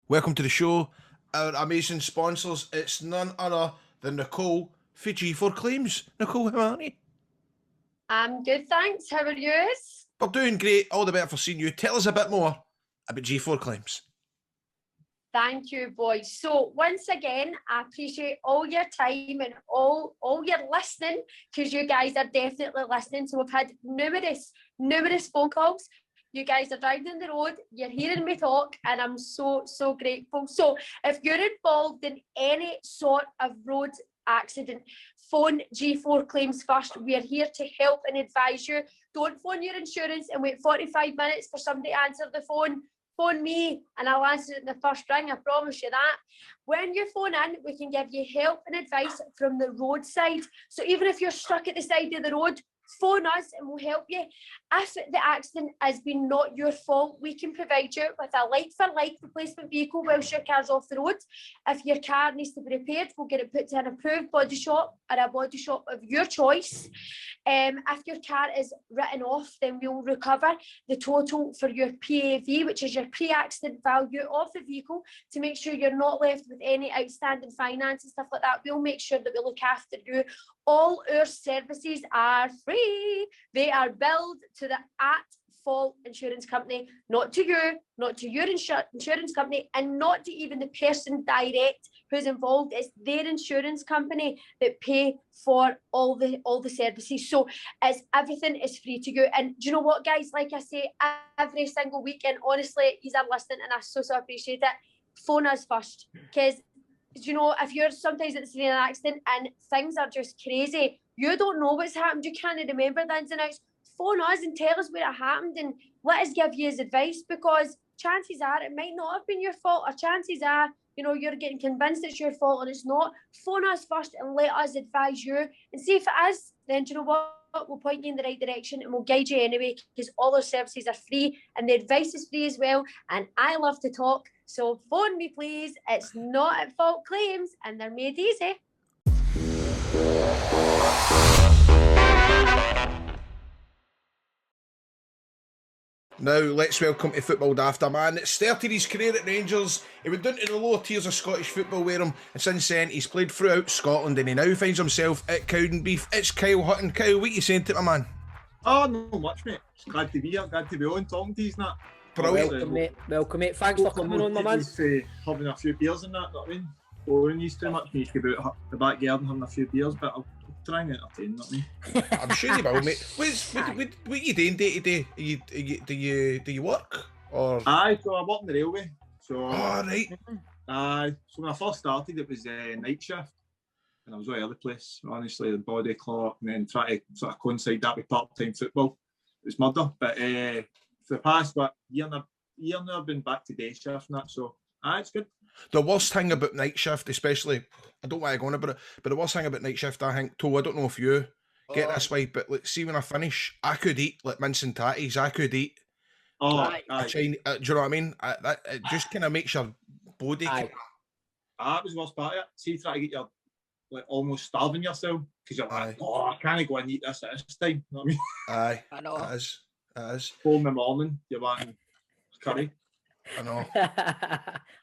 Welcome to the show. Our amazing sponsors, it's none other than Nicole for G4 Claims. Nicole, how are you? I'm good, thanks. How are you? We're doing great. All the better for seeing you. Tell us a bit more about G4 Claims. Thank you, boys. So once again, I appreciate all your time and all your listening, because you guys are definitely listening. So we've had numerous phone calls. You guys are driving on the road, you're hearing me talk, and I'm so grateful. So if you're involved in any sort of road accident, phone G4 Claims first. We're here to help and advise you. Don't phone your insurance and wait 45 minutes for somebody to answer the phone. Phone me and I'll answer it in the first ring, I promise you that. When you phone in, we can give you help and advice from the roadside. So even if you're stuck at the side of the road, phone us and we'll help you. If the accident has been not your fault, we can provide you with a like-for-like replacement vehicle whilst your car's off the road. If your car needs to be repaired, we'll get it put to an approved body shop or a body shop of your choice. If your car is written off, then we'll recover the total for your PAV, which is your pre-accident value of the vehicle, to make sure you're not left with any outstanding finance and stuff like that. We'll make sure that we look after you. All our services are free. They are billed to the at-fault insurance company, not to you, not to your insurance company, and not to even the person direct who's involved. It's their insurance company that pay for all the services. So everything is free to you. And do you know what, guys? Like I say every single week, and honestly, you're listening, and I so appreciate it. Phone us first, because you know, if you're sometimes at the scene of an accident and things are just crazy, you don't know what's happened, you can't remember the ins and outs, phone us and tell us where it happened and let us give you his advice, because chances are it might not have been your fault, or chances are, you know, you're getting convinced it's your fault and it's not. Phone us first and let us advise you, and see if it is, then do you know what? We'll point you in the right direction and we'll guide you anyway, because all our services are free and the advice is free as well. And I love to talk, so phone me please. It's not at fault claims and they're made easy. Now, let's welcome to Football Daft a man that started his career at Rangers. He went down to the lower tiers of Scottish football with him, and since then he's played throughout Scotland, and he now finds himself at Cowdenbeath. It's Kyle Hutton. Kyle, what are you saying to it, my man? Oh, not much, mate. It's glad to be here, glad to be on, talking to you, and that. Brilliant. Welcome, mate. Thanks for coming on, my man. Having a few beers and that, know what I mean? Boring you too much. Me to go out the back garden having a few beers, but I'll try and entertain, know what I mean? I'm sure you will, mate. What are you doing day to day? Do you work? Or? Aye, so I work in the railway. So, right. Aye, so when I first started, it was night shift. And I was all over the place, honestly, the body clock, and then try to sort of coincide that with part-time football. It was murder. But for the past year now, I've been back to day shift and that, so it's good. The worst thing about night shift, especially, I don't want to go on about it, but the worst thing about night shift, I think, I don't know if you get this way, but like, see when I finish, I could eat like mince and tatties. I could eat. Oh, like, do you know what I mean? It just kind of makes your body. That was the worst part of it. See, try to get your like almost starving yourself because you're like, oh, I can't go and eat this at this time. You know what I mean? Aye, I know. It is. 4 in the morning, you're wanting curry. I know.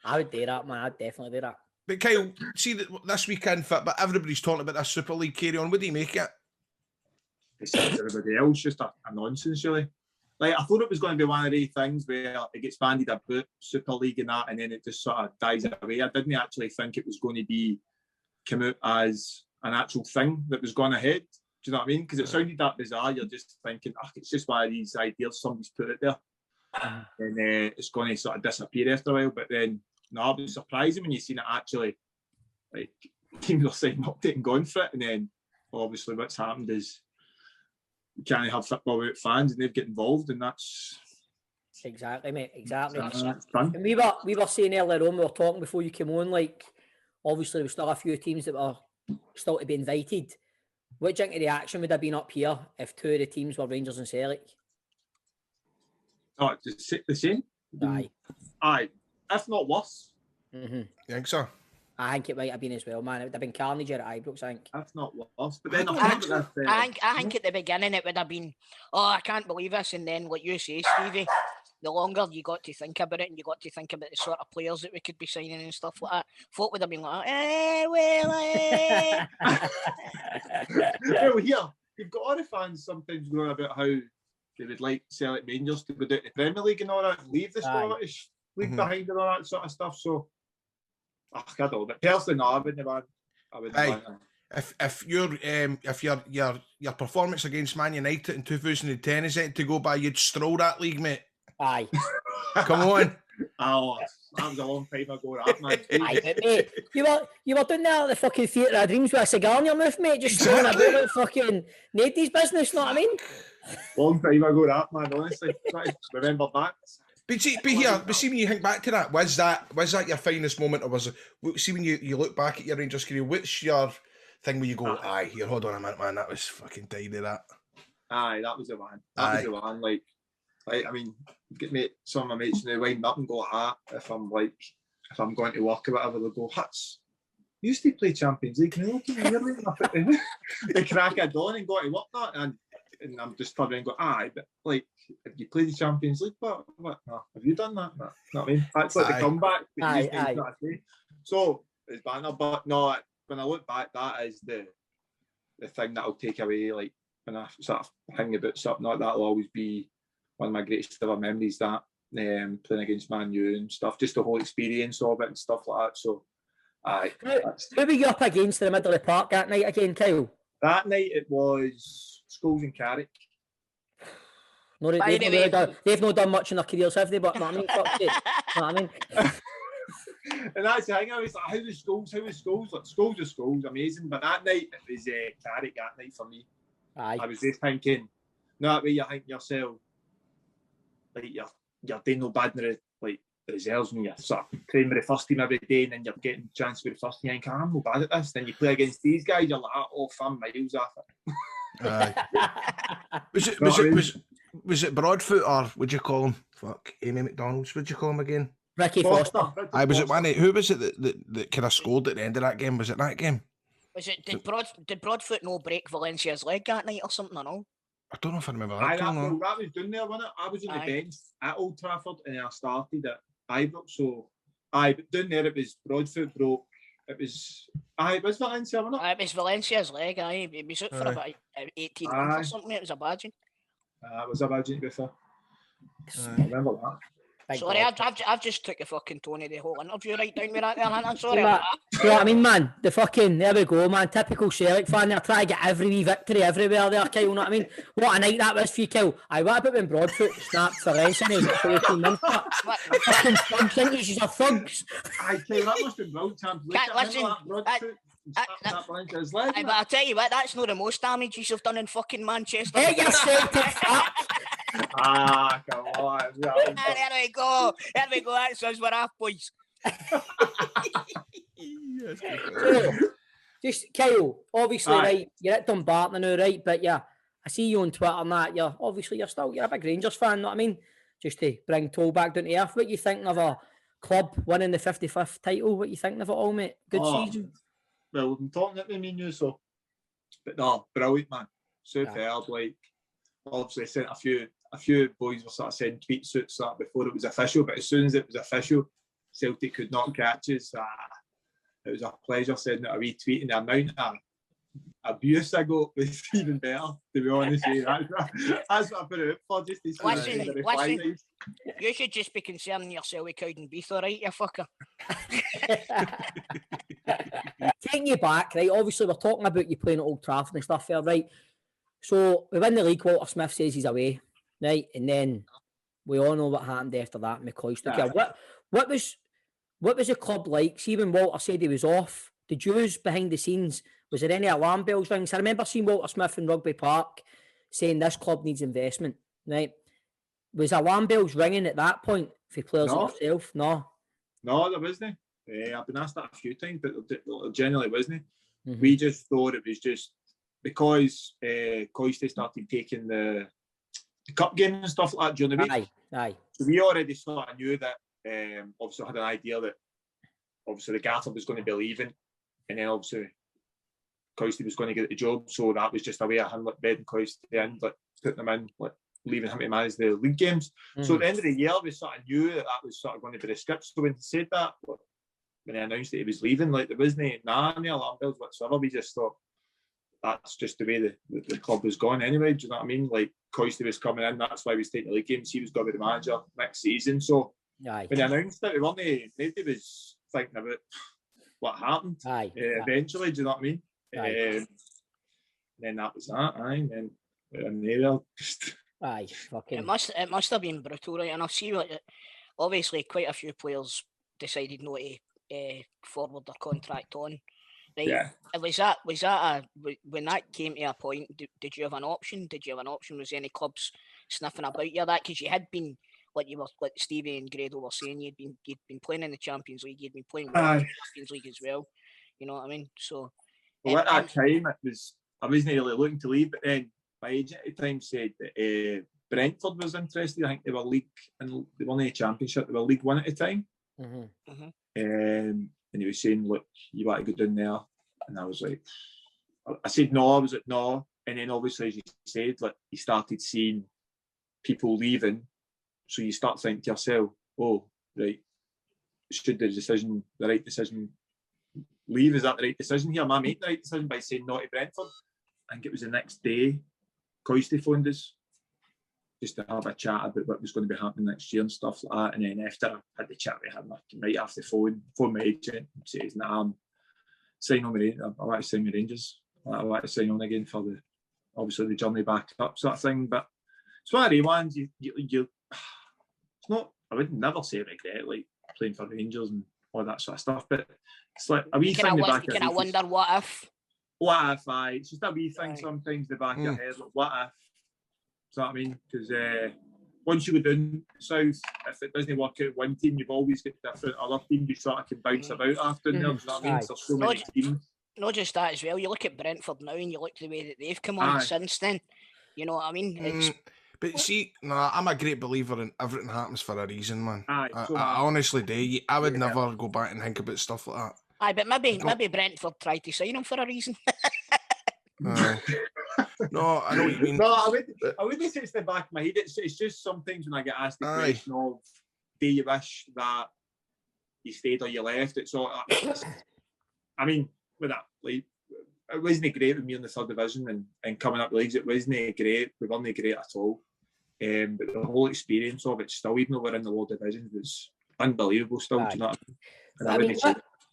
I would do that, man. I'd definitely do that. But Kyle, see that this weekend fit, but everybody's talking about this Super League carry on. What do you make it? Besides everybody else, just a nonsense, really. Like, I thought it was going to be one of these things where it gets bandied about Super League and that, and then it just sort of dies away. I didn't actually think it was going to come out as an actual thing that was going ahead. Do you know what I mean? Because it sounded that bizarre. You're just thinking, it's just one of these ideas somebody's put it there. And it's going to sort of disappear after a while. But then, no, it was surprising when you seen it actually, like, teams are signing up to it and going for it. And then, obviously, what's happened is you can't have football without fans, and they've get involved, and that's... Exactly, mate, exactly. That's fun. And we were saying earlier on, we were talking before you came on, like, obviously there's still a few teams that were still to be invited. What do you think the action would have been up here if two of the teams were Rangers and Celtic? Oh, the same? Aye. If not worse. Mm-hmm. You think so? I think it might have been as well, man. It would have been carnage at Ibrox, I think. If not worse. But then I think at the beginning it would have been, oh, I can't believe this. And then, like you say, Stevie, the longer you got to think about it, and you got to think about the sort of players that we could be signing and stuff like that, folk would have been like, Well, here, you've got other fans sometimes going about how they would like Celtic Rangers to go down to the Premier League and all that, leave the Scottish League behind and all that sort of stuff. So, I don't know. But personally, no, I wouldn't want him. If your performance against Man United in 2010 is it to go by, you'd stroll that league, mate. Aye. Come on. Oh, that was a long time ago, that, man. Aye, but mate, you were doing that at the fucking Theatre of Dreams with a cigar in your mouth, mate, just throwing about it fucking nobody's business, know what I mean? Long time ago, that, man, honestly. Remember that. But see when you think back to that, was that your finest moment, or was it? See when you look back at your Rangers career, what's your thing where you go, aye, here, hold on a minute, man, that was fucking tidy, that. Aye, that was the one. That was the one. Like, I mean, get me some of my mates and they wind up and go, if I'm going to work or whatever, they'll go, Huts, you used to play Champions League, and they crack a dawn and go to work that, and I'm just turning and go, aye, but like, if you play the Champions League, what? No, have you done that? No, you know what I mean? That's like the comeback. Aye. So it's banter, but no, when I look back, that is the thing that I'll take away. Like when I sort of think about something like that, will always be one of my greatest ever memories. That playing against Man U and stuff, just the whole experience of it and stuff like that. So, aye. Who were you up against in the middle of the park that night again, Kyle? That night it was Scholes and Carrick. No, they've not done much in their careers, have they? But you know what I mean, fuck it. You know what I mean? And that's the thing. I was like, how was Scholes? Like, Scholes was Scholes, amazing. But that night it was Carrick. That night for me, aye. I was just thinking, no, that way you think yourself, like you're doing no bad in the reserves when you're sort of training with the first team every day, and then you're getting a chance with the first team. And I'm no bad at this. Then you play against these guys, you're like, oh, I'm miles off it. Was it Broadfoot, or would you call him? Fuck, Amy McDonald's. Would you call him again? Ricky Foster. Was it one? Who was it that kind of scored at the end of that game? Was it that game? Was it? Did Broadfoot no break Valencia's leg that night or something? I don't know if I remember that. That was down there, wasn't it? I was on the bench at Old Trafford, and then I started at Ibrox. So, but down there it was Broadfoot broke. It was Valencia, wasn't it? It was Valencia's leg. It was out for about 18 months or something. It was a badging. It was a badging before. I remember that. Sorry, I've just took the fucking tone of the whole interview right down with that there, I'm sorry about that. You know what I mean, man? There we go, man. Typical Celtic fan. They're trying to get every wee victory everywhere there, Kyle. You know what I mean? What a night that was for you, Kyle. What about when Broadfoot snapped for Valencia? He's for 18 months. Fucking thugs, think he's a thugs. Aye, Kyle, that must have been well champion. But I'll tell you what, that's not the most damage you've done in fucking Manchester. Hey, you're Celtic fuck. Come on. There we go. That's us, we're off, boys. So, just Kyle, obviously, right, you're at Dumbarton now, right? But yeah, I see you on Twitter and that. You're a big Rangers fan, know what I mean? Just to bring Toll back down to earth. What you thinking of a club winning the 55th title? What you thinking of it all, mate? Good season. Well, we've been talking it with me and you, so. But no, brilliant, man. Superb. Like, obviously, sent a few boys were sort of sending tweet suits that before it was official, but as soon as it was official, Celtic could not catch us. It was a pleasure sending out a wee tweet, and the amount of abuse I got was even better, to be honest with you. That's what I put it up for, just to listen, you should just be concerning yourself with Cowdenbeath, alright, you fucker. Taking you back, right, obviously we're talking about you playing at Old Trafford and stuff there, right? So we win the league, Walter Smith says he's away, right? And then we all know what happened after that, McCoy. What was the club like? See, when Walter said he was off, did you behind the scenes, was there any alarm bells ringing? I remember seeing Walter Smith in Rugby Park saying this club needs investment, right? Was alarm bells ringing at that point for players like yourself? No, there wasn't. I've been asked that a few times, but there generally wasn't. Mm-hmm. We just thought it was just because Coisty started taking the cup games and stuff like that during the week. Aye. So we already sort of knew that. Obviously had an idea that obviously the Gaffer was going to be leaving, and then obviously Coisty was going to get the job. So that was just a way of him bedding Coisty in, putting them in leaving him to manage the league games. So at the end of the year, we sort of knew that was sort of going to be the script. So when he said that, when he announced that he was leaving, like, there wasn't any alarm bells whatsoever. We just thought that's just the way the club was going anyway. Do you know what I mean? Like, Coisty was coming in, that's why he was taking the league games. He was going to be the manager next season. So when he announced it, nobody was thinking about what happened eventually. Do you know what I mean? Then that was that. And then we're in there. Fucking. It must have been brutal, right? And I'll see, like, obviously quite a few players decided not to forward their contract on. Right? Yeah. Was that when that came to a point? Did you have an option? Was any clubs sniffing about you that? Because you had been, like Stevie and Grado were saying, you'd been playing in the Champions League, you'd been playing well in the Champions League as well. You know what I mean? So. Well, at that time, I wasn't really looking to leave, but then my agent at the time said that Brentford was interested. I think they were league, and they weren't in a championship. They were League One at the time. And he was saying, "Look, you want to go down there?" And I was like, I said no. I was like no. And then obviously, as you said, like, you started seeing people leaving, so you start thinking to yourself, "Oh, right, should the right decision leave? Is that the right decision here? Am I making the right decision by saying no to Brentford?" I think it was the next day, Coisty phoned us just to have a chat about what was going to be happening next year and stuff like that. And then after I had the chat with him, I came right off the phone my agent and says, "Nah, I'm signing on with I want to sign with Rangers. I want to sign on again for obviously the journey back up sort of thing." But it's one of the ones you it's not, I would never say regret, like, playing for Rangers and all that sort of stuff, but it's like a wee thing in the back of your head. I wonder what if. It's just a wee thing sometimes in the back of your head, like, what if? Do you know what I mean? Because once you go down south, if it doesn't work out one team, you've always got different other teams you sort of can bounce about after. Do you know what I mean? There's so many teams. Not just that as well. You look at Brentford now and you look at the way that they've come on since then. You know what I mean? But see, I'm a great believer in everything happens for a reason, man. I I honestly do. I would never go back and think about stuff like that. But maybe Brentford tried to sign him for a reason. No, I know what you mean. No, I wouldn't say it's the back of my head. It's just sometimes when I get asked the question of, do you wish that you stayed or you left? It's all. I mean, with that, like, it wasn't great with me in the third division and coming up the leagues. It wasn't great. We weren't great at all. But the whole experience of it, still, even though we're in the lower divisions, was unbelievable. Still, do you know what I mean?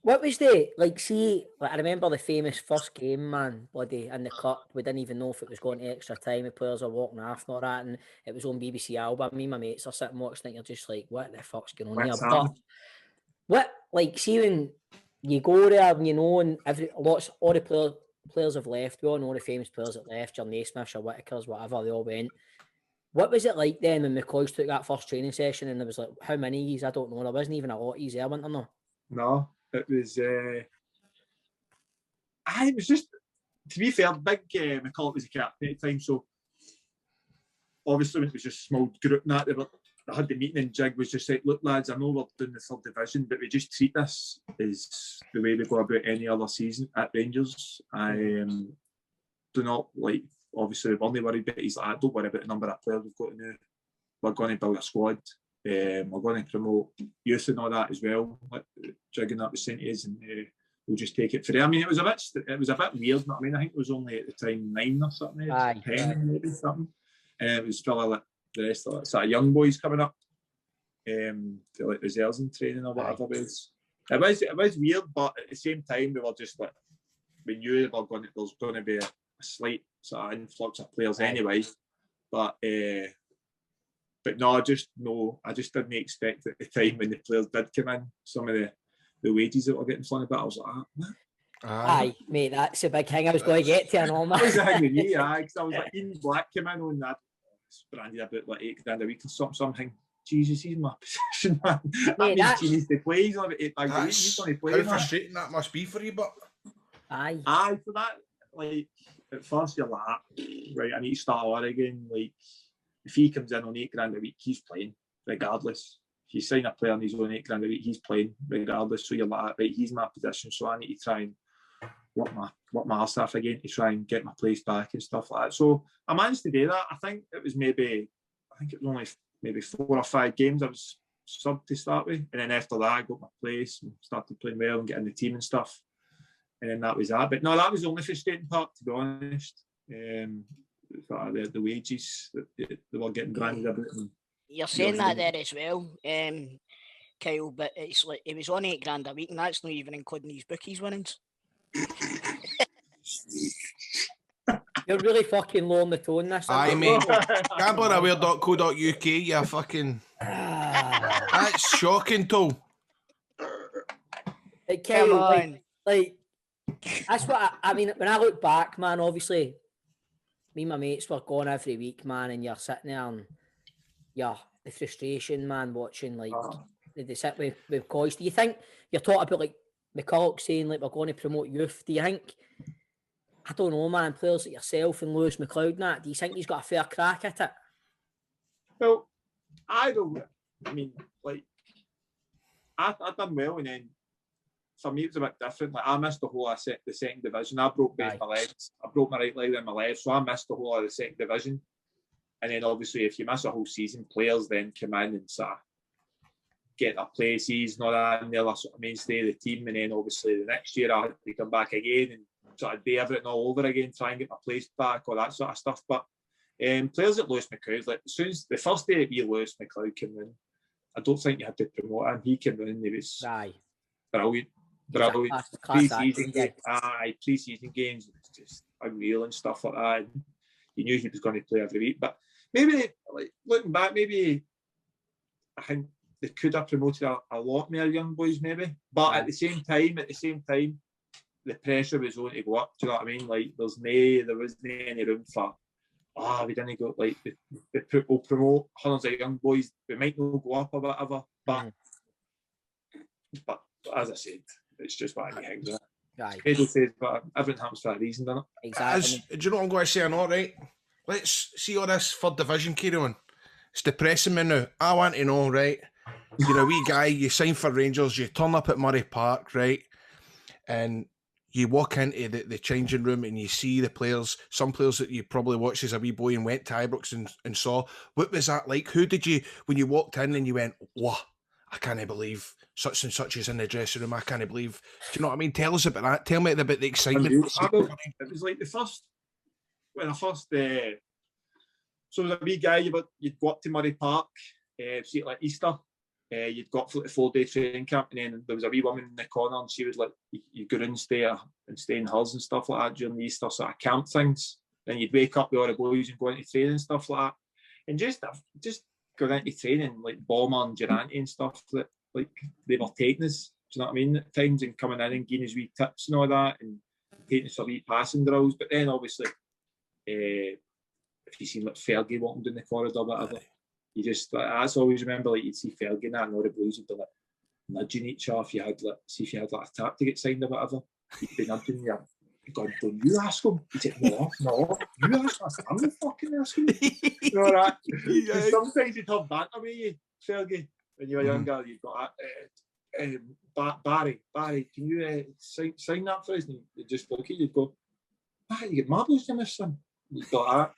What was the, like, see, like, I remember the famous first game, man, bloody, in the cup. We didn't even know if it was going to extra time. The players are walking off, not that, and it was on BBC Alba. Me and my mates are sitting watching it. You're just like, what the fuck's going on here? But what, like, see, when you go there and you know, and all the players have left. We all know the famous players that left, your Naismiths, your Whitakers, whatever, they all went. What was it like then when McCoys took that first training session and there was like, how many of yous? I don't know. There wasn't even a lot of yous there, wasn't there? No, it was. It was just, to be fair, big McCulloch was a captain at the time, so obviously when it was just a small group and that, they had the meeting and Jig was just like, "Look, lads, I know we're doing the third division, but we just treat this as the way we go about any other season at Rangers. I do not, like, obviously we're only worried, but he's like, don't worry about the number of players we've got to know. We're going to build a squad. We're going to promote youth and all that as well, like Jig and that was saying to us, and we'll just take it for there." I mean, it was a bit weird. I mean, I think it was only at the time 9 or something, 10 maybe something. It was probably like the rest of it, sort of young boys coming up, to like reserves and training or whatever it was. It was weird, but at the same time, we were just like, we knew there was going to be a slight sort of influx of players anyway. But no, I just didn't expect at the time when the players did come in, some of the wages that were getting flung about. I was like, what? Aye, mate, that's a big thing I was going to get to and all that. I was angry, because I was like, Ian Black came in on that, branded about like £8 a week or something. Jesus, he's in my position, man. That means he needs to play. He's on about £8 a week. He's going to play. How frustrating that must be for you, but aye, for that, like, at first you're like, right, I need to start all again. Like, if he comes in on £8 a week, he's playing regardless. If you sign a player and he's on £8 a week, he's playing regardless. So you're like, right, he's in my position, so I need to try and work my arse off again to try and get my place back and stuff like that. So I managed to do that. I think it was maybe think it was only maybe 4 or 5 games I was sub to start with, and then after that I got my place and started playing well and getting the team and stuff, and then that was that. But no, that was the only frustrating part, to be honest. The wages that they were getting branded about. You're saying that there as well, Kyle, but it's like it was on £8 a week, and that's not even including these bookies winnings. You're really fucking low on the tone this. Aye, mate. Gambleraware.co.uk, you fucking... That's shocking, Tol. Kyle, Come on. like, that's what I mean. When I look back, man, obviously, me and my mates were going every week, man, and you're sitting there and the frustration, man, watching, like, they sit with coys. Do you think you're talking about, like, McCulloch saying, like, we're going to promote youth? Do you think, I don't know, man, players like yourself and Lewis McLeod and that, do you think he's got a fair crack at it? Well, I don't. I mean, like, I done well, and then for me it was a bit different. Like, I missed the whole of the second division. I broke both my legs. I broke my right leg and my left, so I missed the whole of the second division. And then obviously, if you miss a whole season, players then come in and sort of get their places and all that, and they're sort of mainstay of the team. And then obviously the next year I had to come back again and sort of do everything all over again, try and get my place back, all that sort of stuff. But players like Lewis McLeod, like, as soon as the first day that Lewis McLeod came in, I don't think you had to promote him. He came in, he was brilliant. Pre-season games, just unreal and stuff like that. And you knew he was going to play every week. But maybe, like, looking back, maybe I think they could have promoted a lot more young boys, maybe. But at the same time, the pressure was on to go up. Do you know what I mean? Like, there wasn't any room for, we didn't go, like, we'll promote hundreds of young boys. We might not go up or whatever. But as I said, it's just what he hangs on. Pedro says, but everything happens for a reason, doesn't it? Exactly. Do you know what I'm going to say or not, right? Let's see all this third division carry on. It's depressing me now. I want to know, right? You're a wee guy, you sign for Rangers, you turn up at Murray Park, right? And you walk into the changing room and you see the players, some players that you probably watched as a wee boy and went to Ibrox and saw. What was that like? Who did you, when you walked in and you went, whoa, I can't believe such and such is in the dressing room. I can't believe. Do you know what I mean? Tell us about that. Tell me about the excitement. It was like when I first, so as a wee guy, you'd go up to Murray Park, see it like Easter. You'd go up for like a 4-day training camp, and then there was a wee woman in the corner, and she would like you go and stay in hers and stuff like that during the Easter sort of camp things. Then you'd wake up with all the boys and go into training and stuff like that, and just going into training like Bomber and Durante and stuff that like they were taking us. Do you know what I mean? At times, and coming in and giving us wee tips and all that, and taking us for wee passing drills. But then obviously, if you seen like Fergie walking down the corridor or whatever. You just, that's always remember, like, you'd see Fergie and that, and all the boys would be like nudging each other if you had like a tap to get signed or whatever. You'd be nudging you. God, don't you ask him? He'd say, no, you ask him. I'm not fucking asking him. You know that? Sometimes you'd have banter with you, Fergie, when you were younger. You've got Barry, can you sign that for us? And you'd just look at you, you'd go, you get marbles to miss son. You'd go,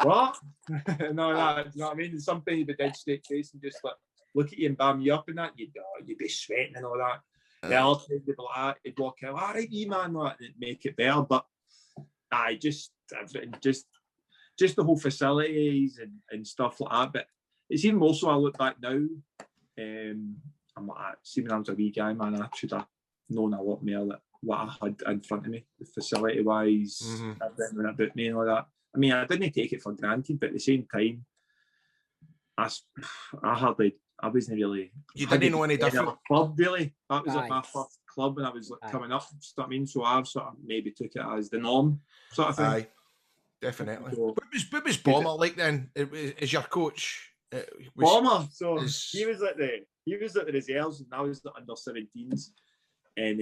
what? No, you know what I mean? Sometimes you'd be dead straight face and just like look at you and bam you up and that, you'd be sweating and all that. The other time they'd be like, you'd walk out, all right, you man, and it'd make it better. But just everything, just the whole facilities and stuff like that. But it's even more so I look back now, I'm like, see when I was a wee guy, man, I should have known a lot more like what I had in front of me, facility wise, everything about me and all that. I mean, I didn't take it for granted, but at the same time, I wasn't really. You didn't know any different club, really. That was like my first club when I was like coming up. You know what I mean? So I've sort of maybe took it as the norm, sort of thing. Aye, definitely. So, what was Bomber like then? Is your coach? Bomber. So he was at the reserves, and I was the under 17s, and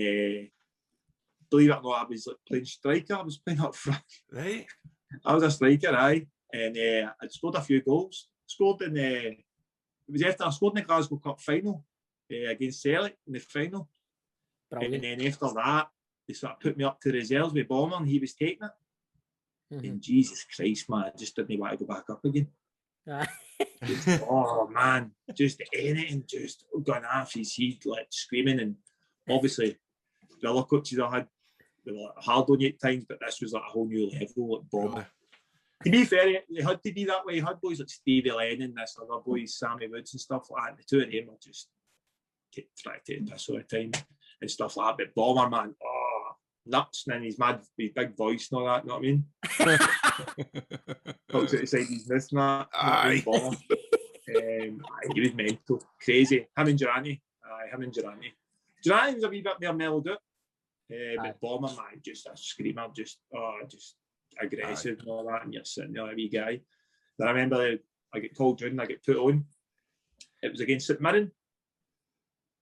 believe it or not, I was like playing striker. I was playing up front. Right. I was a striker, aye, and I'd scored a few goals. Scored in it was after I scored in the Glasgow Cup final against Celtic in the final. Brilliant. And then after that, they sort of put me up to the reserves with Bomber, and he was taking it. And Jesus Christ, man, I just didn't want to go back up again. Aye. Oh man, just anything, just going off his head, like screaming. And obviously, the other coaches I had, they were like hard on you at times, but this was like a whole new level, like bomber. To be fair, he had to be that way. He had boys like Stevie Lennon, this other boys, Sammy Woods and stuff like that. The two of them were just trying to take the piss all the time and stuff like that. But Bomber, man, nuts, and then his big voice and all that, you know what I mean? Talks outside his mouth and that. Aye. Bomber. He was mental. Crazy. Him and Durrani. Durrani was a wee bit more mellowed out. But Bomber, man, just a screamer, just aggressive and all that, and you're sitting there, a wee guy. Then I remember I get called in, I get put on. It was against St Mirren.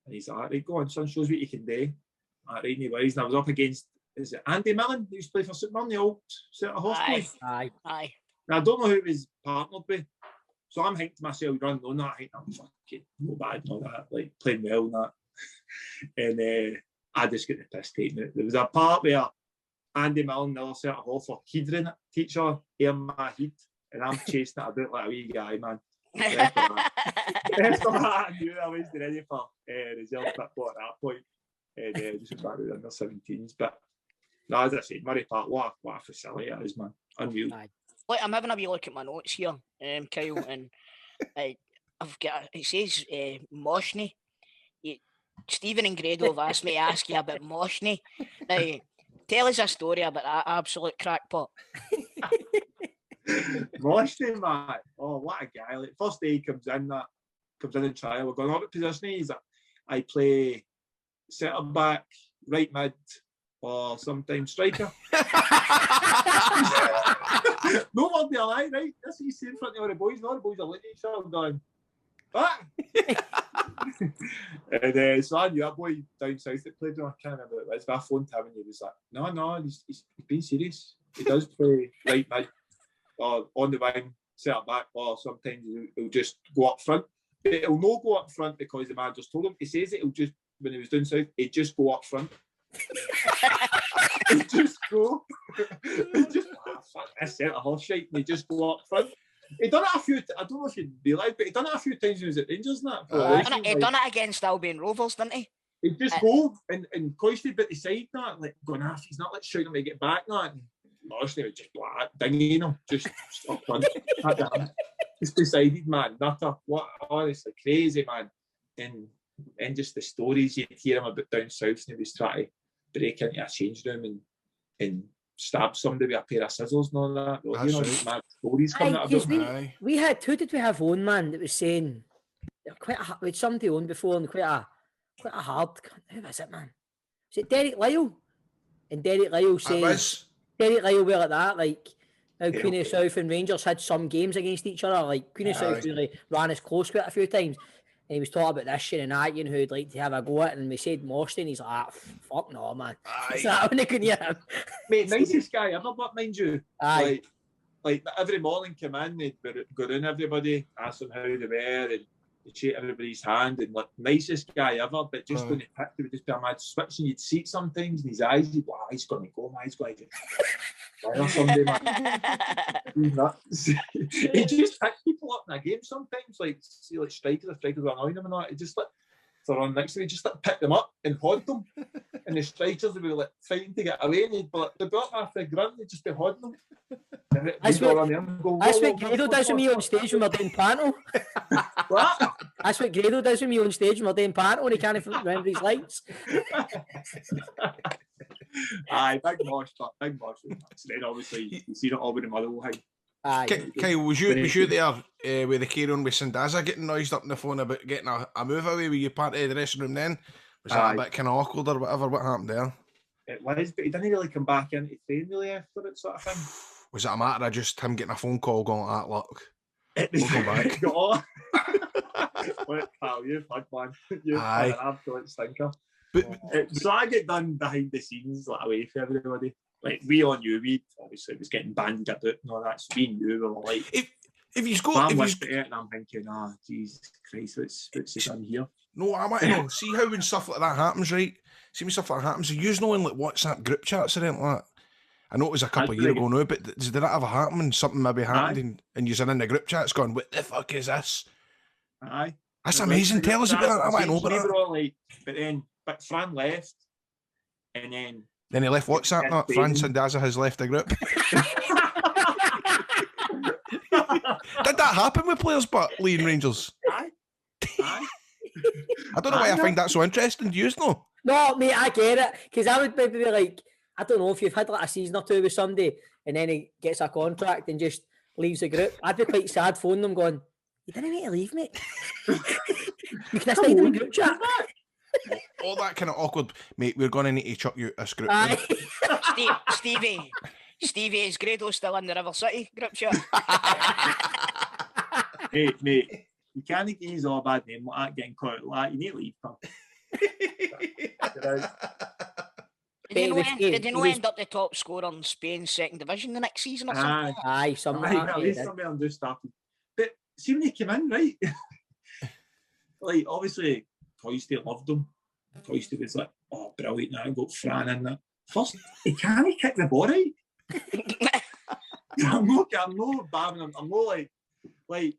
And he's like, right, go on, son, shows what you can do. Right, anyways, and I was up against, is it Andy Millen, who used to play for St Mirren, the old centre horse boy? Aye. Now, I don't know who he was partnered with. So I'm thinking to myself, running on that, I think I'm fucking no bad and all that, like playing well and that. And I just get the piss taken out. There was a part where Andy Millen, the other centre horse, were headering at each other in my head, and I'm chasing it about like a wee guy, man. After that, I knew I was ready for reserve football at that point. And just back to the under 17s. But no, as I said, Murray Park, what a facility it is, man. Unreal. Look, I'm having a wee look at my notes here, Kyle, and I've got, it says Moshney. Stephen and Grado have asked me to ask you about Moshney. Now, tell us a story about that absolute crackpot. Moshney, man. Oh, what a guy. Like, first day he comes in in trial. We're going, what position he's at? I play centre back, right mid, or sometimes striker. No one be alive, right? That's what you see in front of all the boys. And all the boys are looking at each other going, what? And so I knew a boy down south that played, I can't remember what it was, but I phoned him and he was like, no, he's being serious. He does play right mid, or on the wing, centre back, or sometimes he'll just go up front. But he'll not go up front because the man just told him. He says it, he'll just, when he was down south, he'd just go up front. He'd just go. He'd just, fuck this centre horse shite, and he'd just go up front. He done it a few, I don't know if you realise, but he done it a few times when he was at Rangers and that. He done it against Albion Rovers, didn't he? He'd just go and Coisty bit the side that, like going off, he's not like shouting him to get back that. Mostly would just like dinging him, just up front. Just decided, man, nutter. What, honestly, crazy, man. And just the stories you'd hear him about down south, and he was trying to break into a change room and stab somebody with a pair of scissors and all that. Well, you know, mad stories coming out of it. We had, who did we have on, man, that was saying, we had somebody on before, and quite a hard, who was it, man? Was it Derek Lyle? And Derek Lyle says, Derek Lyle were like that, like, how Queen of South and Rangers had some games against each other, like Queen of South really ran us close quite a few times. And he was talking about this shit and that, you know, who'd like to have a go at it, and we said Mosty, and he's like, fuck no, man. It's that when they couldn't hear him. Mate, nicest guy ever, but mind you, like every morning come in, they'd go in everybody, ask them how they were, and they'd shake everybody's hand, and like nicest guy ever, but just when he picked, it would just be a mad switch, and you'd see it sometimes, and his eyes, you'd be like, he's going to go, man, he's going to or somebody, man. He's nuts. He just picked people up in a game sometimes, like, see, like strikers were annoying him and all that. He just like, they're on next to me, just like pick them up and hod them. And the strikers would be like fighting to get away, and he'd be like, they'd be up after a grunt, they'd just be hodding them. That's what Grado does with me on stage when we're doing panto. What? That's what Grado does with me on stage when we're doing panto, and he can't remember his lights. Aye, big mosh. And then obviously you see it all with the Motherwell thing. Kyle, was you there with the carry on with Sandaza getting noised up on the phone about getting a move away? Were you part of the dressing room then? Was that a bit kind of awkward or whatever? What happened there? It was, but he didn't really come back into train really after it, sort of thing. Was it a matter of just him getting a phone call going, look, we'll come back? Look, pal, you've had one. You've had an absolute stinker. So I get done behind the scenes, like away from everybody. Like we all knew, we obviously was getting banded about and all that, so we knew we were like. If he's got, I'm with it, and I'm thinking, Jesus Christ, what's he done here? No, I might see how when stuff like that happens, right? See when stuff like that happens, you know in like WhatsApp group chats or anything like that. I know it was a couple of years ago now, but did that ever happen when something maybe happened and you're in the group chats going, what the fuck is this? Aye. That's amazing. Tell us about that. I want to know about that. All like, but Fran left, and then he left WhatsApp. Not Fran Sandaza has left the group. Did that happen with players but Leon Rangers? Aye. I don't know why I find that so interesting. Do you know? No, mate, I get it. Because I would maybe be like, I don't know, if you've had like a season or two with somebody and then he gets a contract and just leaves the group, I'd be quite sad phoning them going, you didn't need to leave, mate. You can stay in the group chat. All that kind of awkward, mate, we're going to need to chuck you a script. Stevie, is Grado still in the River City group chat? Mate, you can't get his all bad name like that, getting caught like that. You need to leave, pal. Did he not end up the top scorer in Spain's second division the next season or something? Aye, something like that. At least somebody understaffed. But see when he came in, right? Like, obviously, Coisty loved him. Coisty was like, oh, brilliant, now I've got Fran in there. First, he can't kick the ball right. I'm not babbing him. I'm not like,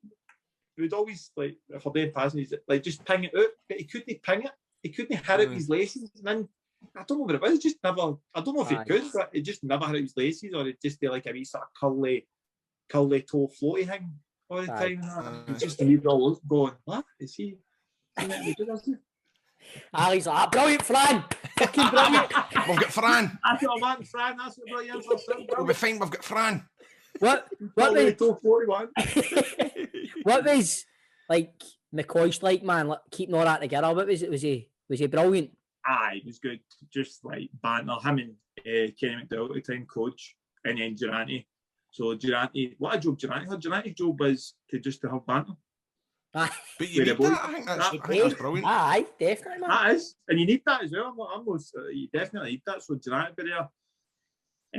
he would always, like, if I'm being passing, he's like, just ping it out, but he couldn't ping it. He couldn't hit out his laces. And then, I don't know what it was, just never, I don't know if he could, but he just never had out his laces, or it just did like a wee sort of curly toe floaty thing all the time. It's just a all going, what? Is he? Ali's like, brilliant, Fran! Fucking brilliant! We've got Fran! That's what I want, Fran, that's what brilliant. We'll be fine, we've got Fran! What was like McCoy's like, man, like, keeping all that together? What was it? Was he brilliant? Aye, he was good. Just like banter. Him and Kenny McDowell at the time, coach, and then Durante. So Durante, what a job Durante had. Durante's job was to have banter. Aye. But you need that. I think that's brilliant. Aye, definitely, man. That is, and you need that as well. You definitely need that. So Durante be there.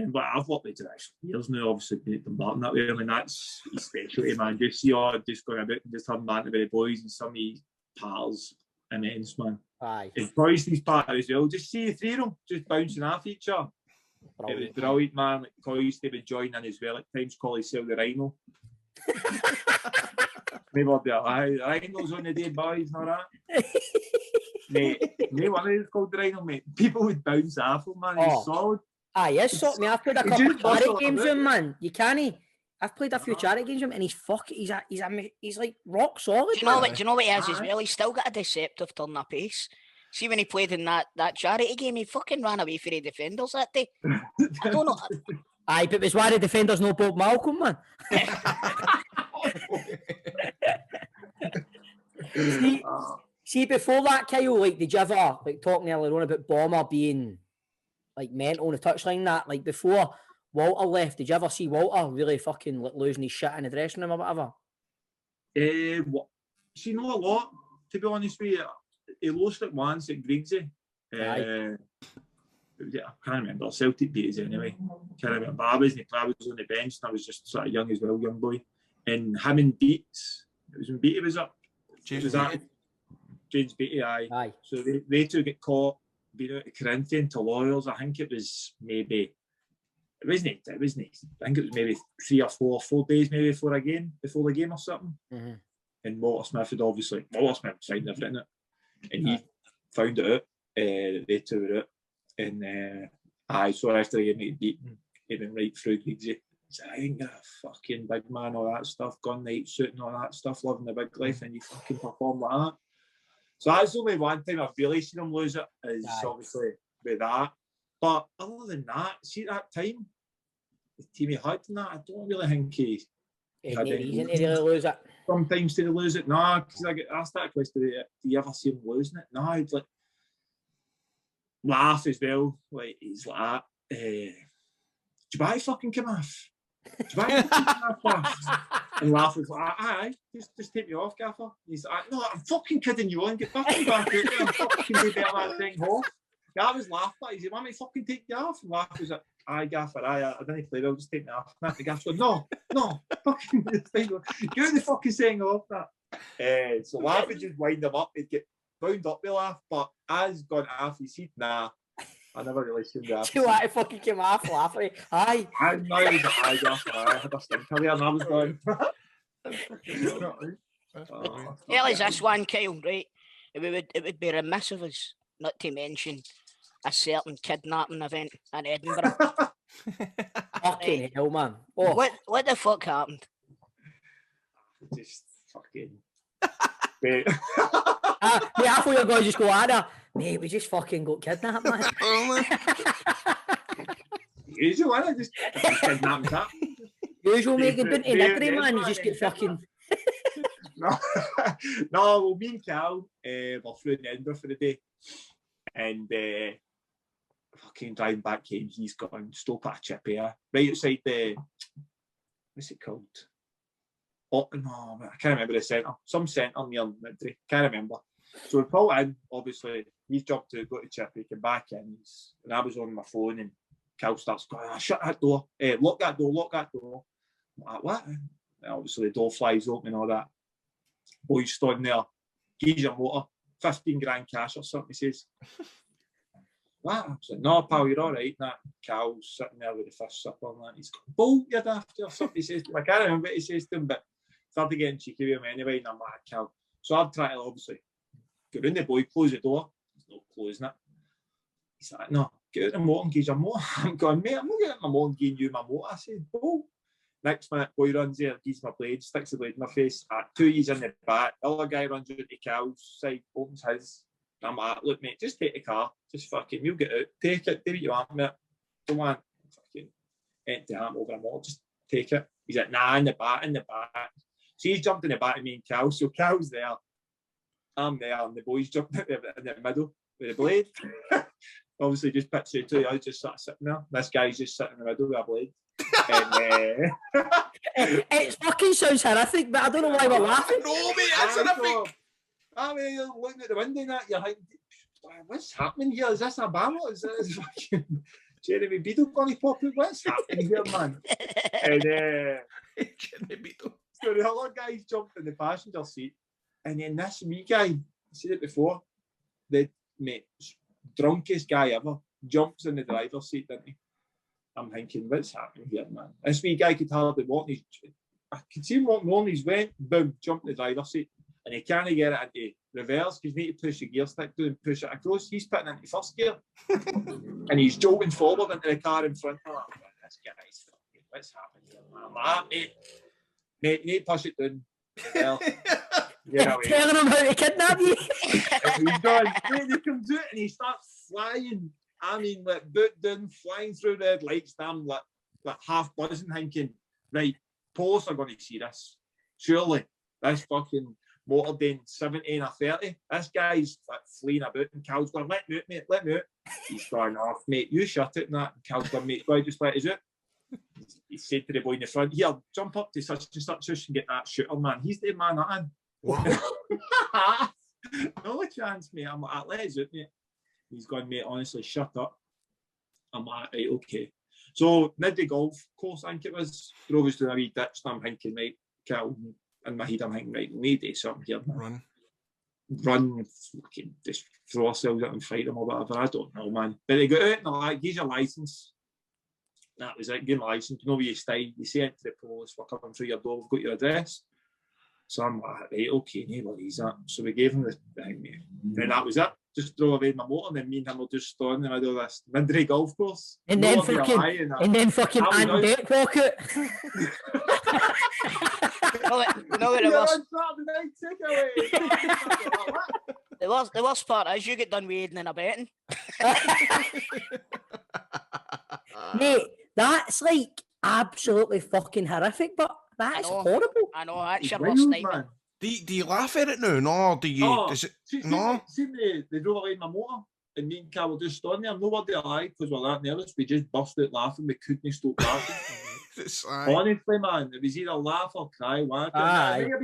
But I've worked with Durante for years now, obviously, being at Dumbarton that way. I mean, that's his specialty, man. Just see just going about and just having banter with the boys and some of his pals. Immense, man. Aye. His Coisty's part as well. Just see the three of them just bouncing off each other. Brilliant. It was brilliant, man. Like Coisty would join in as well. At times call himself the Rhino. Maybe I'll be like, Rhino's on the day, boys, and all that. Mate, one of these called the Rhino, mate. People would bounce off him, man. He's solid. Aye, yes, so me. I've played a couple of charity games with him, man. You can't. I've played a few charity games with him, and he's like rock solid. Do you know what he has as well? He's still got a deceptive turn of pace. See, when he played in that charity game, he fucking ran away from the defenders that day. I don't know. Aye, but it was why the defenders no Bob Malcolm, man. see, before that, Kyle, like, did you ever, like, talking earlier on about Bomber being like mental on the touchline, that, like, before Walter left, did you ever see Walter really fucking like, losing his shit in the dressing room or whatever? See, not a lot, to be honest with you. He lost it once at Griggsy. I can't remember. Celtic beat us anyway. Can't remember. But I was on the bench and I was just sort of young as well, young boy. And him and Beats, it was when Beattie was up. James Beattie, aye. So they two get caught being out of Corinthian to Loyals. I think it was maybe, it wasn't. I think it was maybe 3 or 4 days maybe before the game or something. Mm-hmm. And Walter Smith signed everything, and he found it out. They two were out, and so after the game he beaten, he went right through Griggsy. I ain't got a fucking big man, all that stuff, gun night suit and all that stuff, living the big life, and you fucking perform like that. So that's only one time I've really seen him lose it, is obviously with that. But other than that, see that time, the team he had in that, I don't really think he had any reason to really lose it. Sometimes to lose it, no, because I get asked that question, do you ever see him losing it? No, he'd like laugh as well, like he's like that. Dubai fucking come off. Dubai fucking come off. And laugh was like, aye, just take me off, Gaffer. He's like, no, I'm fucking kidding you on, get fucking back out there, I'm fucking do better that thing off. I was laughing at it. He said, want me to fucking take you off? And laugh was like, aye, Gaffer, aye, I didn't play well, just take me off. And the Gaffer said, no, fucking get the fucking saying off that. So laugh would just wind him up, he'd get bound up with laugh, but as gone off, he said, nah, I never really seen that. Do you want to fucking come off laughing? Aye. I know it was a high after I had a stinker there and I was going. Tell us this one, Kyle, right? It would be remiss of us not to mention a certain kidnapping event in Edinburgh. Fucking hell, man. Oh. What the fuck happened? Just fucking. Mate. Mate, I thought you were going to just go at her. Mate, we just fucking got kidnapped, man. Usual, I just kidnapped that. Usual, mate, you've been to Edinburgh, man. You just get fucking. No, well, me and Cal were flew in Edinburgh for the day, and fucking driving back home, he's gone stop at a chip here, right outside the what's it called? Oh no, I can't remember the centre. Some centre near Midbury. Can't remember. So we pull in. Obviously, he's jumped to go to Chippy, came back in, and I was on my phone, and Cal starts going, "Shut that door! Lock that door! Lock that door!" I'm like, what? And obviously, the door flies open and all that. Boys standing there. He's your motor. 15 grand cash or something. He says, "What?" I said, "No, pal, you're all right." That Cal's sitting there with the fish supper and that. He's going, "Bolt, you're daft," or something. He says, I can't remember what he says to him, but started getting cheeky with him anyway. And I'm like, Cal. So I've tried to obviously go round the boy, close the door. He's not closing it. He's like, "No, get out the motor and give your motor." I'm going, "Mate, I'm not getting my motor and giving you my motor." I said, "Bolt." Next minute, boy runs there, gives my blade, sticks the blade in my face. 2 years in the back. The other guy runs out to Cal's side, opens his. And I'm like, "Look, mate, just take the car. Just fucking, you'll get out. Take it. Do what you want, mate. Don't want fucking empty hand over a motor. Just take it." He's like, "Nah, in the back, in the back." So he's jumped in the back of me and Cal. So Cal's there. I'm there, and the boys jumped in the middle with the blade. Obviously, just picture two of us just sort of sitting there. This guy's just sitting in the middle with a blade. And, It fucking sounds horrific, but I don't know why we're laughing. No, mate, that's horrific. I mean, you're looking at the window and that, you're like, "What's happening here? Is this a battle? Is this fucking Jeremy Beadle going to pop out? What's happening here, man?" And Jeremy Beadle. so the other guys jumped in the passenger seat, and then this wee guy, I said it before, the mate, drunkest guy ever, jumps in the driver's seat, didn't he? I'm thinking, what's happening here, man? This wee guy could hardly walk. I could see him walking on. He's went, boom, jumped in the driver's seat, and he can't get it into reverse because you need to push the gear stick down and push it across. He's putting into first gear, and he's jolting forward into the car in front. I'm like, "This guy's fucking, what's happening here, man?" I'm like, mate, you need to push it down. Well, Telling him how to kidnap you. and he's done. Mate, he comes out and he starts flying. I mean, like, boot down, flying through red lights. I'm like half buzzing, thinking, right, police are going to see this. Surely, this fucking motor doing 70 and a 30. This guy's like fleeing about, and Cal's going, "Let me out, mate, let me out." He's going off, "Mate, you shut it," and that. And Cal's going, "Mate, go just let us out." He said to the boy in the front, "Here, jump up to such and such and get that shooter, man. He's the man that in." No chance, mate. I'm like, "Let us out, mate." He's going, "Mate, honestly, shut up." I'm like, "Right, okay." So, Midday golf course, I think it was, drove us to a wee ditch, and I'm thinking, right, Cal, in my head, I'm thinking, right, we need to do something here. Run, fucking just throw ourselves out and fight them or whatever. I don't know, man. But they got out and they're like, "Here's your licence." That was it, give my licence. You know where you stay. You say it to the police, "We're coming through your door, we've got your address." So I'm like, "Right, okay, no worries." So we gave him the thing, mate. And that was it. Just drove away my motor, and then me and him were just stood in the middle of this Midbury golf course. And then fucking and deck pocket. No, the worst part is you get done wading and abetting. Mate, that's like absolutely fucking horrific, but that's horrible. I know, that's your worst nightmare. Do you laugh at it now? No, do you? No. Does it? No. See, they drove away my motor, and me and Cal were just standing there. Nobody alive because we're that nervous. We just burst out laughing. We couldn't stop laughing. Honestly, man, it was either laugh or cry. I might have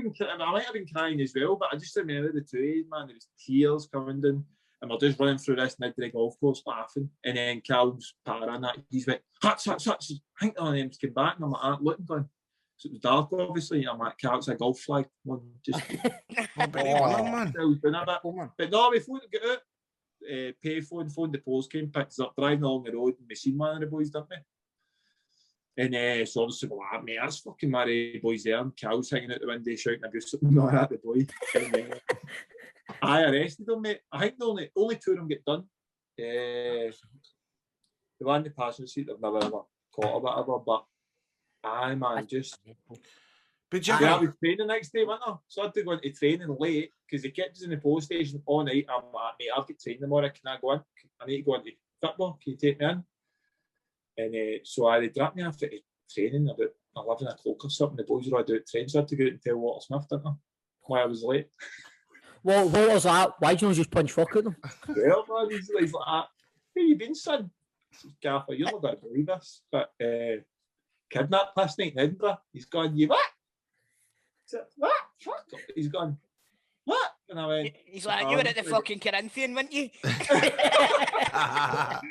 been crying as well, but I just remember the two of you, man. There was tears coming down, and we're just running through this Midbury golf course laughing. And then Cal's para and that, he's like, "Huts." I think one of them came back, and I'm like, looking, going. So it was dark, obviously. I'm like, "Cal, it's a golf flag." One just. Man. But no, we thought to get out. payphone, phoned the post came, picked us up, driving along the road, and we seen one of the boys, didn't we? And so obviously we're like, mate, that's fucking Mary boys there, and cows hanging out the window shouting abuse at the boy. And, I arrested them, mate. I think the only two of them get done. The one in the passenger seat, they've never ever caught or whatever, but aye, man, just... But I was training the next day, wasn't I? So I had to go into training late because they kept us in the post station all night. I'm like, mate, I've got training tomorrow. Can I go in? I need to go into football. Can you take me in? And so they dropped me after training about 11 o'clock or something. The boys were all doing training, so I had to go out and tell Walter Smith, didn't I? Why I was late. Well, what was that? Why did you not just punch fuck at them? Well, man, he's like, where you been, son? Gaffer, you're not going to believe this, but kidnapped last night in Edinburgh. He's gone, you what? What? Fuck. He's gone, what? And I went, he's like, you were at the fucking Corinthian, weren't you? That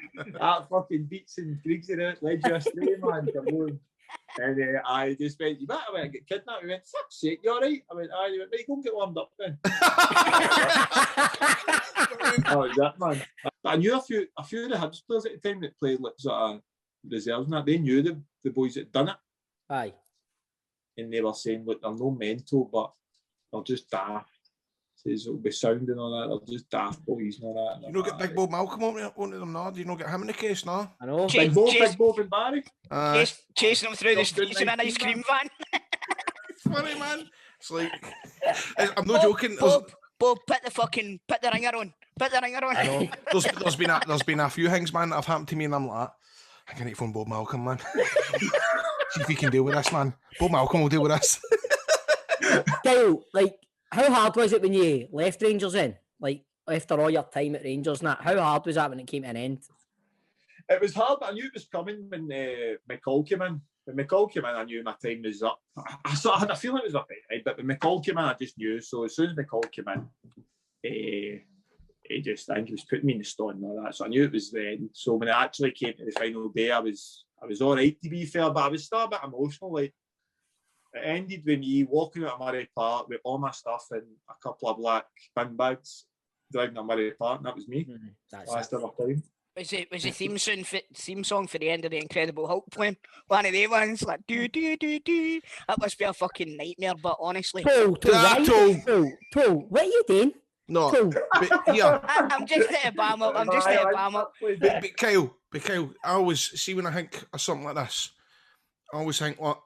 fucking beats and Griegs it out, led you astray, man. Come on. And I just went, you bet I went and get kidnapped. He went, fuck's sake, you alright? I went, aye, you went, right, go and get warmed up then. Oh, that man. But I knew a few of the Hibs players at the time that played like sort of reserves and that. They knew the boys that had done it. Aye. And they were saying, look, they're no mental, but they're just daft. Says it'll be sound and all that. They're just daft boys and all that. You don't get Big Bob Malcolm onto them now? Do you not get him in the case now? I know. Big Bob and Barry. Chasing them through the streets in an ice cream van. Funny, man. It's like, I'm not joking. Bob, put the ringer on. Put the ringer on. I know. There's been a few things, man, that have happened to me, and I'm like, I can need to phone Bob Malcolm, man. See if he can deal with this, man. Bob Malcolm will deal with this. Kyle, like, how hard was it when you left Rangers then? Like, after all your time at Rangers and that, how hard was that when it came to an end? It was hard, but I knew it was coming when McCall came in. When McCall came in, I knew my time was up. I sort of had a feeling it was up, right? But when McCall came in, I just knew. So as soon as McCall came in, I think he was putting me in the stone and all that. So I knew it was the end. So when it actually came to the final day, I was all right, to be fair, but I was still a bit emotional. Like, it ended with me walking out of Murray Park with all my stuff in a couple of black bin bags, driving to Murray Park, and that was me. That's Last ever time. Was the theme song for the end of the Incredible Hulk playing? One of the ones like do do do do. That must be a fucking nightmare. But honestly, Paul, what are you doing? No, but yeah. I'm just there, bam up. I'm just there, bam up. But Kyle, I always see when I think of something like this, I always think, what,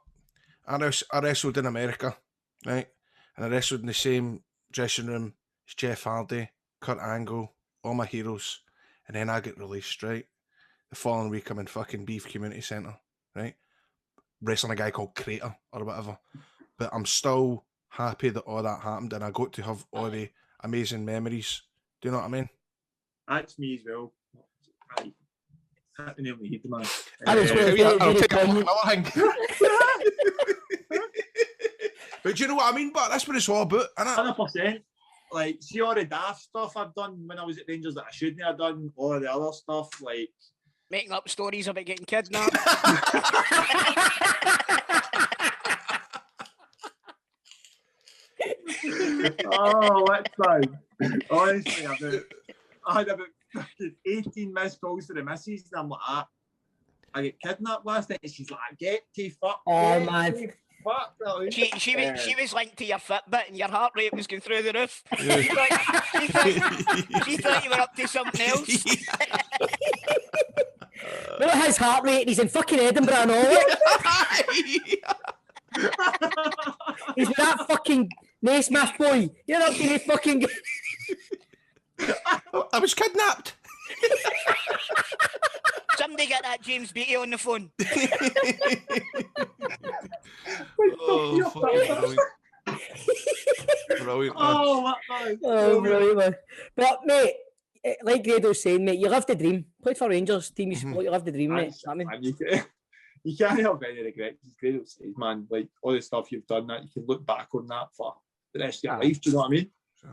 I wrestled in America, right? And I wrestled in the same dressing room as Jeff Hardy, Kurt Angle, all my heroes. And then I get released, right? The following week I'm in fucking Beef Community Centre, right? Wrestling a guy called Crater or whatever. But I'm still happy that all that happened and I got to have all the amazing memories. Do you know what I mean? That's me as well. I can't nail my head, man. I'll take another thing. But do you know what I mean? But that's what it's all about, innit? 100%. Like, see all the daft stuff I've done when I was at Rangers that I shouldn't have done, all the other stuff, like... Making up stories about getting kidnapped. Oh, what time? Honestly, I had about 18 missed calls to the missus, and I'm like, I get kidnapped last night, and she's like, get to fuck. Oh, man. Fuck, she was linked to your Fitbit and your heart rate was going through the roof. Yeah. She thought you were up to something else. Not his heart rate, he's in fucking Edinburgh and all. He's with that fucking Naismith boy. You're not going to fucking... I was kidnapped. Somebody get that James Beattie on the phone. Oh, fucking brilliant. Brilliant, man. Oh, what man? Oh, brilliant, man. But, mate, like Grado's saying, mate, you lived the dream. Played for Rangers, team you support, you lived the dream, mate. I mean, you can't have any regrets. As Grado says, man, like, all the stuff you've done, that you can look back on that for the rest of your life, do you know what I mean?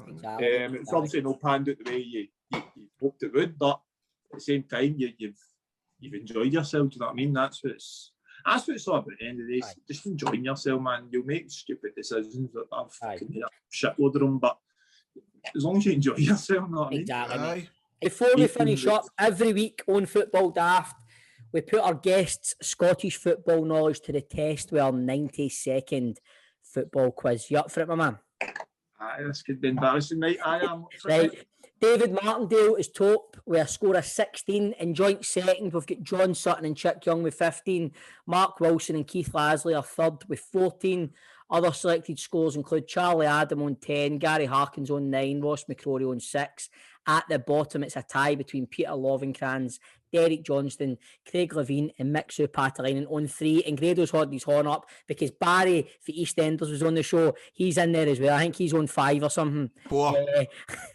exactly. It's obviously not panned out the way you hoped it would, but at the same time, you've enjoyed yourself, do you know what I mean? That's what it's all about at the end of the day. Aye. Just enjoying yourself, man. You'll make stupid decisions that I've Aye. fucking made a shitload of them, but as long as you enjoy yourself, you know what I mean? Exactly, mate. Aye. Before we finish up, every week on Football Daft, we put our guests' Scottish football knowledge to the test with our 90-second football quiz. You up for it, my man? Aye, this could be embarrassing, mate. I am. Right. David Martindale is top with a score of 16. In joint second, we've got John Sutton and Chick Young with 15. Mark Wilson and Keith Lasley are third with 14. Other selected scores include Charlie Adam on 10, Gary Harkins on 9, Ross McCrory on 6. At the bottom, it's a tie between Peter Lovencrans, Derek Johnston, Craig Levine and Mixu Patalainen on 3. And Grado's holding his horn up because Barry for EastEnders was on the show. He's in there as well. I think he's on 5 or something. 4.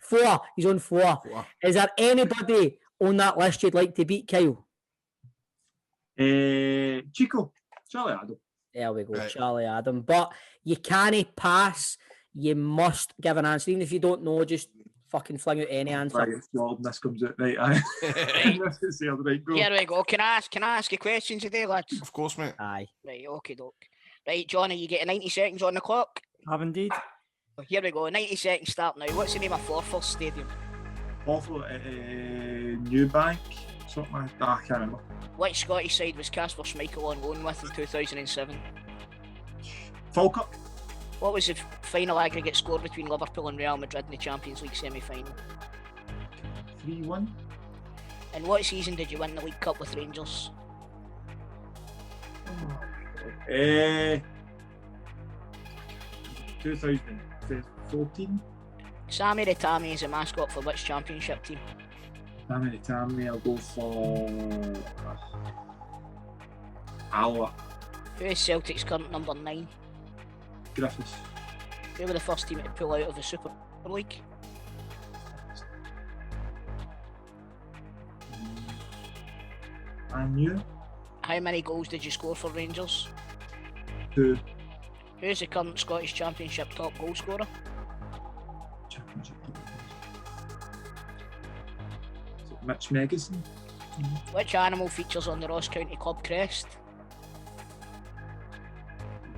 4. He's on 4. Is there anybody on that list you'd like to beat, Kyle? Chico. Charlie Adam. There we go, Right. Charlie Adam. But you can't pass. You must give an answer. Even if you don't know, just fucking fling out any answer. Right, it's Jordan, this comes out right. Aye. This is the other right. Go. Here we go. Can I ask you questions today, lads? Of course, mate. Aye. Right, okay, doke. Right, Johnny, you get 90 seconds on the clock. Have indeed. Here we go. 90 seconds start now. What's the name of Forfar Stadium? Awful New Bank. Something like that. I can't remember. Which Scottish side was Casper Schmeichel on loan with in 2007? Falkirk. What was the final aggregate score between Liverpool and Real Madrid in the Champions League semi-final? 3-1. And what season did you win the League Cup with Rangers? 2014. Sammy the Tammy is a mascot for which championship team? Tammy, I'll go for Alloa. Who is Celtic's current number 9? Griffiths. Who were the first team to pull out of the Super League? I knew. How many goals did you score for Rangers? 2. Who is the current Scottish Championship top goal scorer? Championship. Is it Mitch Megison? Which animal features on the Ross County Club crest?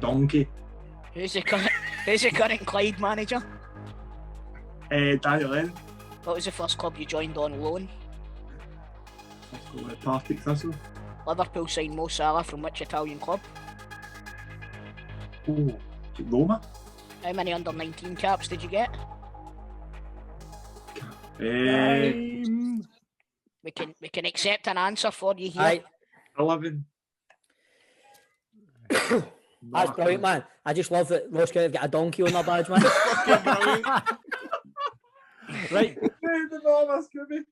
Donkey. Who's the current Clyde manager? Daniel Lennon. What was the first club you joined on loan? Let's go with Partick Thistle. Liverpool signed Mo Salah from which Italian club? Oh, Roma. How many under 19 caps did you get? We can accept an answer for you here. Aye. 11. That's brilliant, man. I just love that Ross County have got a donkey on their badge, man. Right.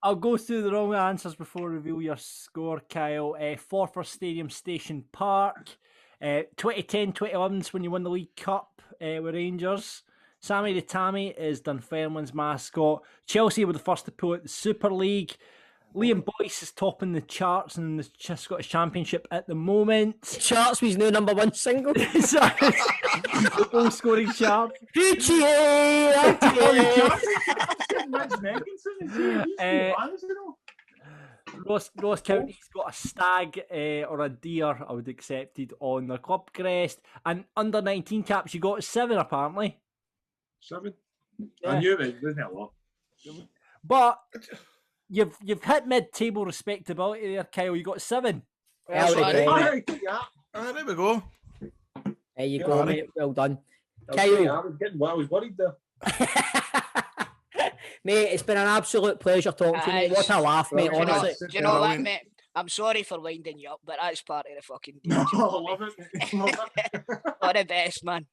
I'll go through the wrong answers before I reveal your score, Kyle. Forfar Stadium, Station Park. 2010-2011 is when you won the League Cup with Rangers. Sammy the Tammy is Dunfermline's mascot. Chelsea were the first to pull out the Super League. Liam Boyce is topping the charts in the Scottish Championship at the moment. Charts was new number 1 single. The goal scoring chart. Ross County's got a stag or a deer, I would accepted, on their club crest. And under 19 caps, you got 7 apparently. 7. Yeah. I knew it wasn't a lot. But you've hit mid-table respectability there, Kyle. You got 7. Well, Well, there sorry. There we go. you Yeah, go, man. mate. Well done. I Kyle. was worried there. Mate, it's been an absolute pleasure talking to you, mate. What a laugh, mate, Well, honestly. Do you know what, mate? I'm sorry for winding you up, but that's part of the fucking deal. No, I love it. Love it. All the best, man.